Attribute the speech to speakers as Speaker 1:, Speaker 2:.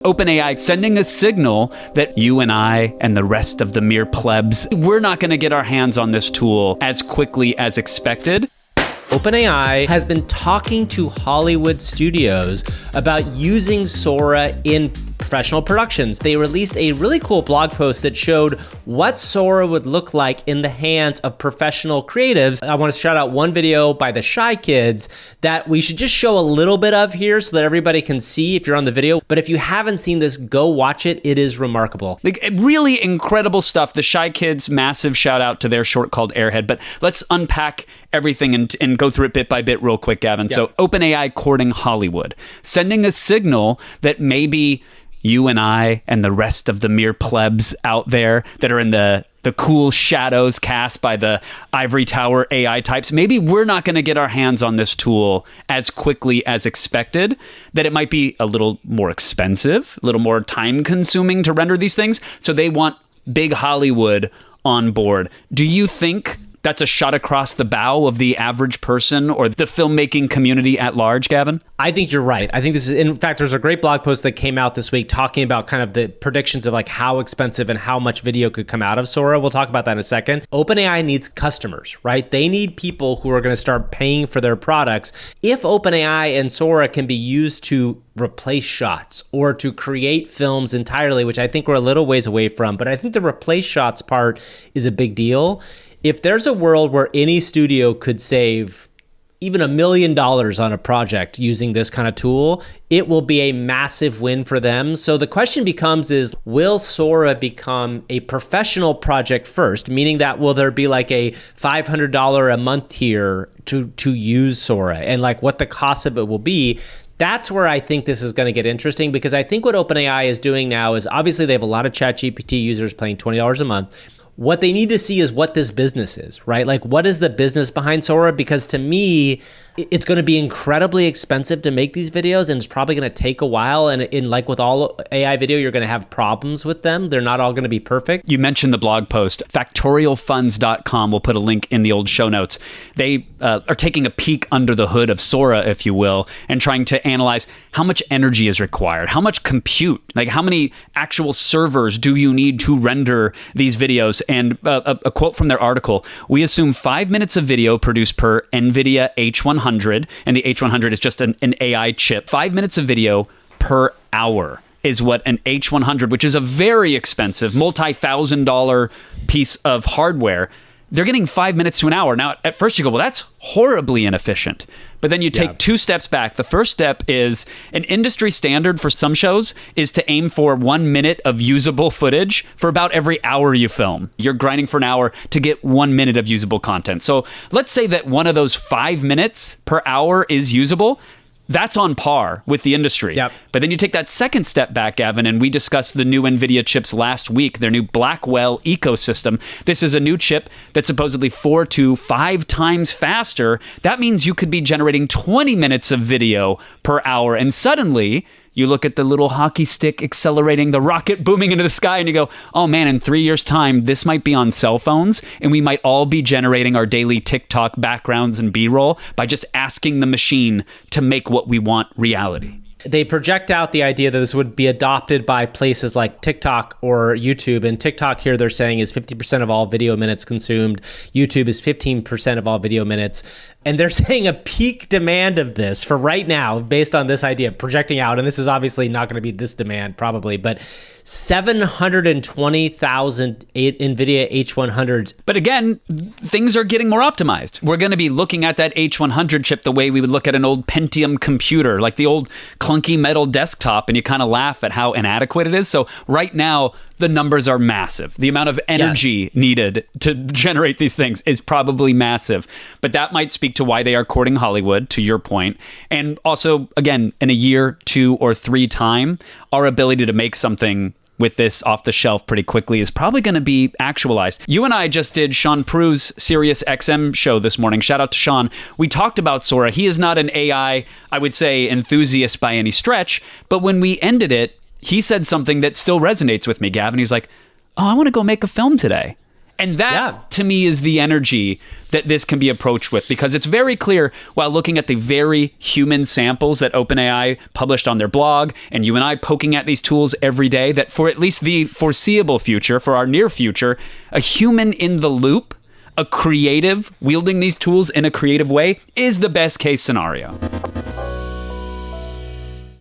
Speaker 1: OpenAI sending a signal that you and I and the rest of the mere plebs, we're not going to get our hands on this tool as quickly as expected.
Speaker 2: OpenAI has been talking to Hollywood studios about using Sora in professional productions. They released a really cool blog post that showed what Sora would look like in the hands of professional creatives. I want to shout out one video by the Shy Kids that we should just show a little bit of here so that everybody can see if you're on the video. But if you haven't seen this, go watch it. It is remarkable.
Speaker 1: Like, really incredible stuff. The Shy Kids, massive shout out to their short called Airhead. But let's unpack everything and go through it bit by bit real quick, Gavin.
Speaker 2: Yeah.
Speaker 1: So OpenAI courting Hollywood, sending a signal that maybe you and I and the rest of the mere plebs out there that are in the cool shadows cast by the ivory tower AI types, maybe we're not going to get our hands on this tool as quickly as expected, that it might be a little more expensive, a little more time consuming to render these things. So they want big Hollywood on board. Do you think that's a shot across the bow of the average person or the filmmaking community at large, Gavin?
Speaker 2: I think you're right. I think this is, in fact, there's a great blog post that came out this week talking about kind of the predictions of like how expensive and how much video could come out of Sora. We'll talk about that in a second. OpenAI needs customers, right? They need people who are going to start paying for their products. If OpenAI and Sora can be used to replace shots or to create films entirely, which I think we're a little ways away from, but I think the replace shots part is a big deal. If there's a world where any studio could save even $1 million on a project using this kind of tool, it will be a massive win for them. So the question becomes is, will Sora become a professional project first? Meaning that will there be like a $500 a month tier to use Sora, and like what the cost of it will be? That's where I think this is going to get interesting, because I think what OpenAI is doing now is obviously they have a lot of ChatGPT users paying $20 a month. What they need to see is what this business is, right? Like, what is the business behind Sora? Because to me, it's going to be incredibly expensive to make these videos, and it's probably going to take a while. And in like with all AI video, you're going to have problems with them. They're not all going to be perfect.
Speaker 1: You mentioned the blog post. Factorialfunds.com. We'll put a link in the old show notes. They are taking a peek under the hood of Sora, if you will, and trying to analyze how much energy is required, how much compute, like how many actual servers do you need to render these videos? And a quote from their article: we assume 5 minutes of video produced per NVIDIA H100, and the H100 is just an AI chip. 5 minutes of video per hour is what an H100, which is a very expensive, multi-$1,000 piece of hardware, they're getting 5 minutes to an hour. Now, at first you go, well, that's horribly inefficient. But then you take two steps back. The first step is an industry standard for some shows is to aim for 1 minute of usable footage for about every hour you film. You're grinding for an hour to get 1 minute of usable content. So let's say that one of those 5 minutes per hour is usable. That's on par with the industry.
Speaker 2: Yep.
Speaker 1: But then you take that second step back, Gavin, and we discussed the new NVIDIA chips last week, their new Blackwell ecosystem. This is a new chip that's supposedly 4 to 5 times faster. That means you could be generating 20 minutes of video per hour. And suddenly, you look at the little hockey stick accelerating, the rocket booming into the sky, and you go, oh man, in 3 years' time, this might be on cell phones, and we might all be generating our daily TikTok backgrounds and B-roll by just asking the machine to make what we want reality.
Speaker 2: They project out the idea that this would be adopted by places like TikTok or YouTube. And TikTok here, they're saying, is 50% of all video minutes consumed. YouTube is 15% of all video minutes. And they're saying a peak demand of this for right now, based on this idea, projecting out, and this is obviously not going to be this demand probably, but 720,000 NVIDIA H100s.
Speaker 1: But again, things are getting more optimized. We're going to be looking at that H100 chip the way we would look at an old Pentium computer, like the old clunky metal desktop, and you kind of laugh at how inadequate it is. So right now, the numbers are massive. The amount of energy needed to generate these things is probably massive. But that might speak to why they are courting Hollywood, to your point. And also, again, in a year, 2 or 3 time, our ability to make something with this off the shelf pretty quickly is probably going to be actualized. You and I just did Sean Prue's Sirius XM show this morning. Shout out to Sean. We talked about Sora. He is not an AI, I would say, enthusiast by any stretch. But when we ended it, he said something that still resonates with me, Gavin. He's like, oh, I want to go make a film today. And that, to me, is the energy that this can be approached with, because it's very clear while looking at the very human samples that OpenAI published on their blog, and you and I poking at these tools every day, that for at least the foreseeable future, for our near future, a human in the loop, a creative wielding these tools in a creative way, is the best case scenario.